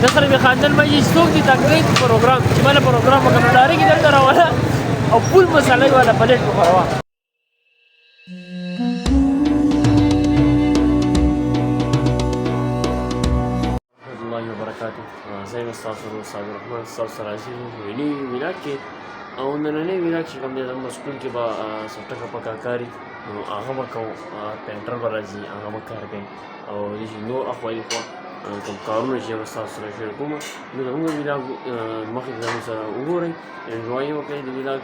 سره مې خاندل مې چې څوک دي تنګوي پروګرام چې ما له پروګرام وکړم ډارېږي دلته راوله او فول مساله یې والا پلیټ وخوړوه الله وبرکاته زه یم ستاسو ورور صابر رحمان ستاسو سره راځي ویني ویلاګ کې او نننی ویلاګ چې کوم دی زموږ سکول کې به څه ټکه پکه کاري نو هغه به کوو پینټر به راځي هغه به کار کوي او داسې نور اخوالي خوا کوم کارونه چې به ستاسو سره شیر کوم نو زموږ ویلاګ مخکې زموږ سره وګورئ انجوای یې وکړئ د ویلاګ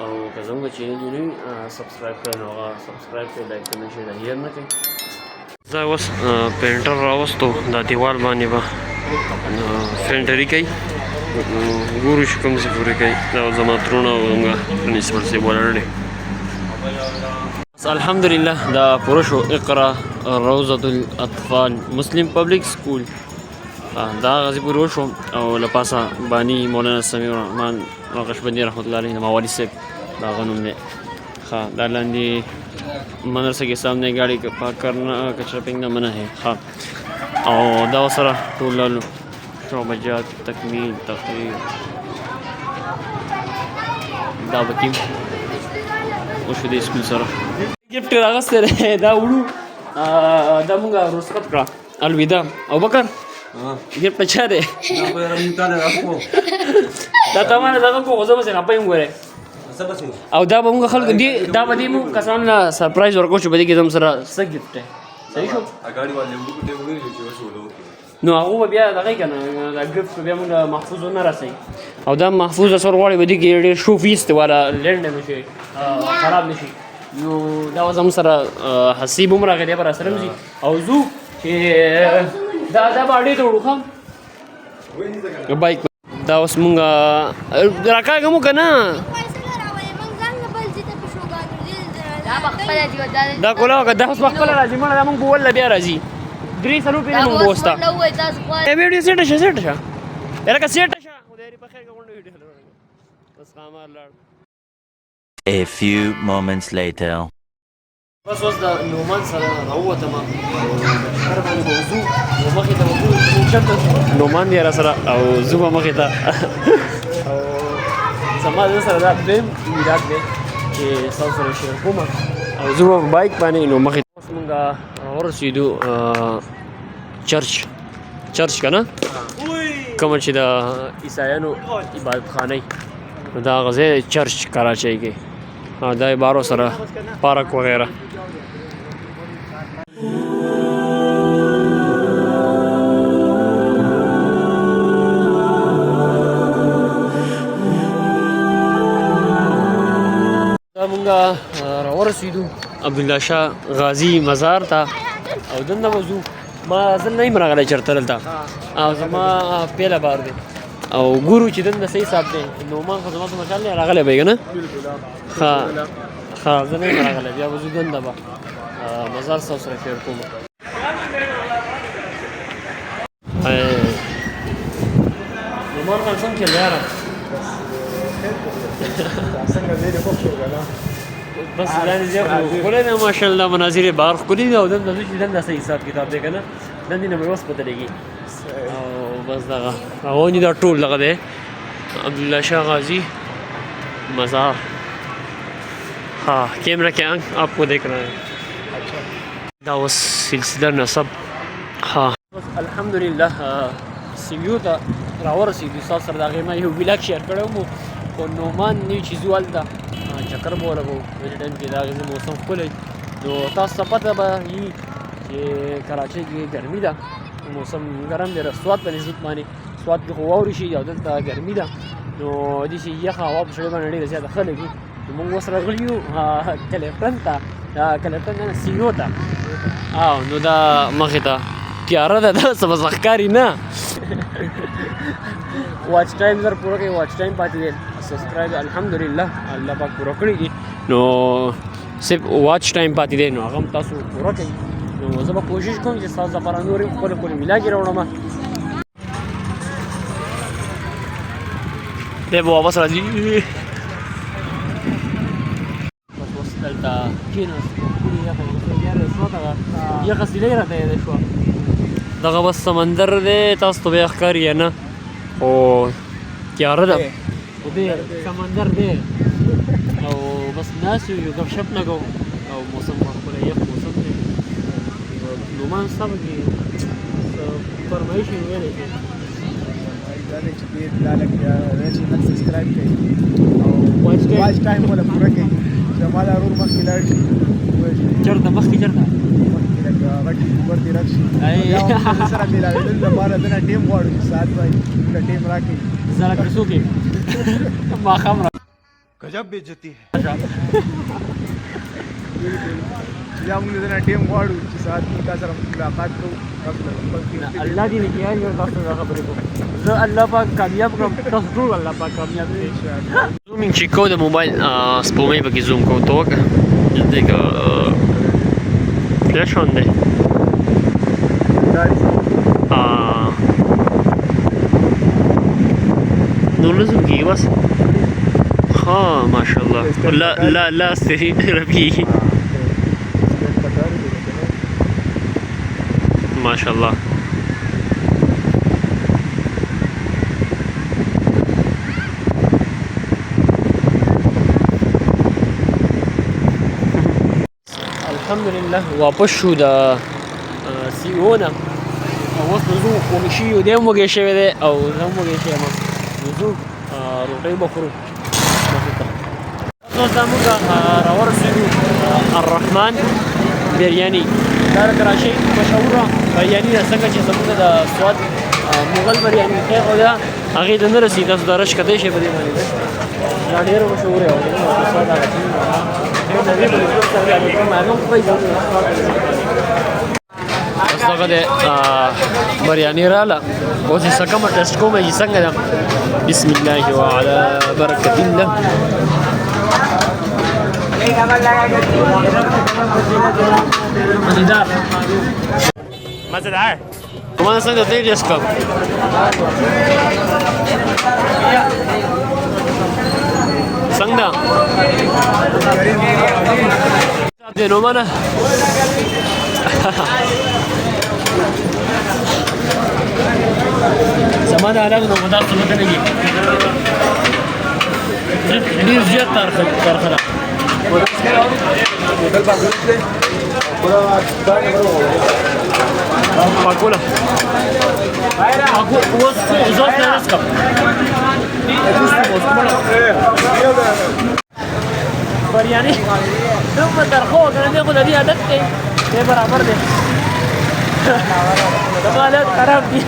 او که زموږ چینل یې نه وي سبسکرایب کړئ نو هغه سبسکرایب کړئ لایک کمنټ شیر هیر نه کوئ زه اوس پینټر راوستو دا دیوال باندې به فینټري کوي ګورو چې کوم څه پورې کوي دا زما ترونه او زموږ پرنسپل صاحب ولاړ دی الحمدلله دا پوره شو اقرا روضة الاطفال مسلم پبلک سکول دا غازی پوره وشو او له پاسه بانی مولانا سمیع الرحمن نقشبندي رحمت الله علیه زما والي صاحب دا هغه نوم دی ښه دا لاندې مدرسه के सामने गाड़ी पार्क करना कचरा फेंकना मना है हाँ और दावा सरा टोल शोबजात तकमील तकरीर दावतीम وشو دې سکول سره गिफ्ट راغسته دا وړو دا مونږه رسخت کړه الوداع او بکر गिफ्ट چا دی دا تمانه دا کو زما څنګه پېم غوړې او دا به موږ خلکو دی دا به موږ کسان له سرپرایز ورکو چې بده کې زم سره څه ګفټ دی صحیح شو اګاډي والے موږ ته ویل چې وشولو نو هغه بیا دغه کنه دا ګفټ بیا موږ محفوظ نه راسي او دا محفوظ اثر وړي بده کې ډېر شو فیست والا لند نشي خراب نشي نو دا زم سره حسیب عمر هغه دی پر سره مزي او زو چې دا باندې ته وړو خام بایک دا اوس موږ راکاګه مو کنه دا کولا دا اوس خپل راځي مړه دا مونږ بول بیا راځي درې سلو پیری مونږ بوستا ای ویډیو سیټ شه یاره کا سیټ شه خدای په خیر کوم ویډیو بس خامار لړ A few moments later بس اوس دا نومان سره راوته ما هر باندې موضوع نو مخې ته موضوع چرته نومان دی را سره او زوبه مخې ته او زما سره دا دیم میراث دی چې تاسو سره شیر کوم او زه په بایک باندې نو مخې ته موږ ورسېدو چرچ که نه کومه چې د عیسایانو عبادت خانه دا هغه ځای چرچ کراچۍ کې دا یې بارو سره پارک وغیره مونږ راورسېدو عبدالله شاه غازي مزار ته او دننه به ځو ما زه نه یم راغلی چېرته دلته او زما پیله بار دی او ګورو چې دننه صحیح حساب دی نومان خو زما ته مشال دی راغلی به یې که نه ښه زه نه یم راغلی بیا به ځو دننه به مزار ستاسو سره شیر کوم نومان خان څنګه چل یاره بس لاندې ځای خو ښکلی دی ماشاءالله مناظر یې بهر ښکلي دي او دلته ځو چې دلته څه حساب کتاب دی که نه دندې نه به اوس پته لګي او بس دغه هغونې دا ټول دغه دی عبدالله شاه غازي مزار हाँ कैमरा के अंक आपको देख रहे हैं دا اوس سلسله نسب ها الحمدلله سیمیو ته راورسېدو ستاسو سره د هغې ما یو ویلاګ شیر کړی وم خو نومان نوي چې ځو هلته چکر به ولګو دې ټایم کې د هغې ځای موسم ښکلی نو تاسو ته پته به وي چې کراچۍ کې ګرمي ده موسم ګرم دی سوات په نسبت باندې سوات کې خو واورې شي او دلته ګرمي ده نو داسې یخه هوا په سړی باندې ډېره زیاته ښه لګي نو موږ اوس راغلي یو کلیفټن ته کلیفټن نه سیمیو ته او نو دا مخې ته تیاره ده داسې به ښکاري نه واچ ټایم زر پوره کوي واچ ټایم پاتې دی سبسکرایب الحمدلله الله پاک پوره کړي دي نو صرف واچ ټایم پاتې دی نو هغه هم تاسو پوره کوئ نو زه به کوشش کوم چې ستاسو لپاره نور هم ښکلې ښکلې ویلاګې راوړم دی به واپس راځي بس اوس دلته کېناستو ښکلې یخه یخه سیلۍ راته یاده شوه دغه بس سمندر دی تاسو ته بیا ښکاري یا نه او تیاره ده او دی سمندر دی او بس ناست یو ګپ شپ نه کوو او موسم ښکلی یخ موسم دی نومان صاحب کې څه فرمایش یې ویلی شي دا دی چې دې لالک یا چینل سبسکرایب کړئ او واچ ټایم ولا پوره کړئ چې ما دا ورور مخکې لاړ شي چېرته مخکې چېرته مخکې لکه غټ یوټیوبر دې رد شي یا هم سره میلاوېدل لپاره دنه ټیم غواړو چې ساعت وایي د ټیم راکړي زه لکه څوک یم ماښام را गजब बेइज्जती है या موږ دنه ټیم غواړو چې ساعت کې کا سره ملاقات کوو الله دې نه کیږي یو تاسو دا خبرې کوم زه الله پاک کامیاب کړم تاسو ټول الله پاک کامیاب کړي زومینګ چې کو د موبایل سپومې پکې زوم کو تو دغه فلاش اون دی نور لازم کیږي بس ها ما شاء الله لا لا لا استهي ربي ما شاء الله الحمد لله واپس شو د سی او نه او اوس نو وږي شي دی هم وږی شوی دی او زه هم وږی شوی یم نو ځو روټۍ به خورو اوس زموږ راورسېدو الرحمن بریاني دا د کراچۍ مشهوره بریاني ده څنګه چې زموږ د سواد مغل بریاني خیر خو دا هغې ته نه رسي تاسو دا رش کتی شئ په دې باندې دا ډېره مشهوره او سواد هغه اوس دغه د بریاني راله اوس یې څه کومه ټسټ کوم چې څنګه ده بسم الله وعلى برکة الله مزیدار مزیدار کمان څنګه دی ټسټ کوم څنګه ده نو منه زما د علاقه نو مدار څه نه لګي ډېر زیات ترخه ده پاکوله اوس زوس نه رسکم بریانی دومره ترخه کنه دی خو د دې عادت دی دی برابر دی دغه حالت خراب دي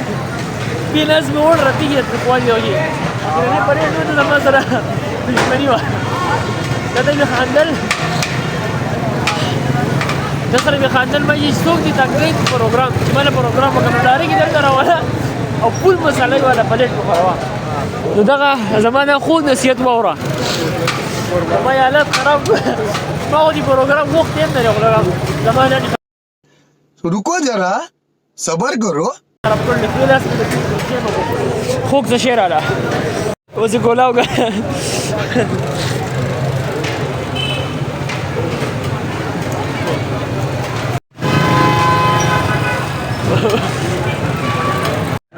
بې نظمه وړ رتیږي ترخوالی وږي اخرنۍ پرېږ نو زما سره دښمني وه دا ته مې خندل ده سره مې خندل ما چې څوک دي تنګ دی پروګرام چې ما له پروګرام په کمنټاري کې درته راوله او فول مساله یې والا پلیټ مې خوروه نو دغه زما نه خو نصیحت واوره زما یې حالت خراب ما خو دې پروګرام وخت یې هم نه راغلم زما نه रुको जरा सबर करो خراب کړل خپل لاس کې خوک څه شی راله اوس یې ګولاو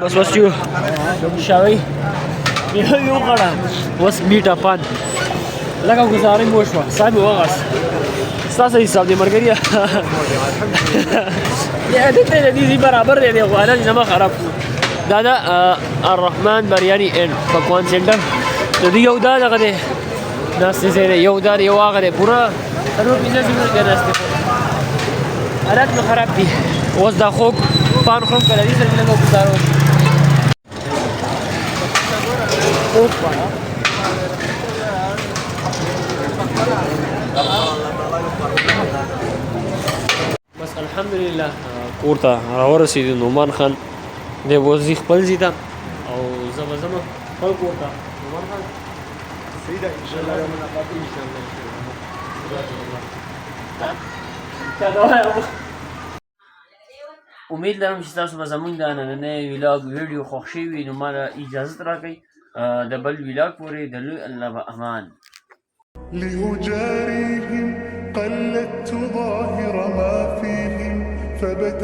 بس یو شاوی یو غړه اوس میټه پان لکه ګزارې مو شوه ساه مې وغس ستاسو حساب دی مرګریا یا دې ته دې برابر دی خو انا نه خراب دا دا الرحمن بریانی ان پکوان سنټر د دې یو دا دغه دی ناستې ځای دی یو دا یو هغه دی پوره څلور پنځه ځایونه دی ناستې حالات مې خراب دي اوس دا خوږ پان خورم که له دې سره مې لږ ګزاره وشي خوږ پان بس الحمدلله کور ته راورسېدو نعمان خان دی اوس ځي خپل ځي ته او زه به ځم خپل کور ته نعمان خان صحیح ده انشاءالله یو ملاقات امید لرم چې تاسو به زموږ د نننی ویلاګ ویډیو خوښ شوي وي نو ما له اجازت راکئ د بل ویلاګ پورې د لوی الله به امان لأجاريهم قلدت ظاهر ما فيهم فبدأ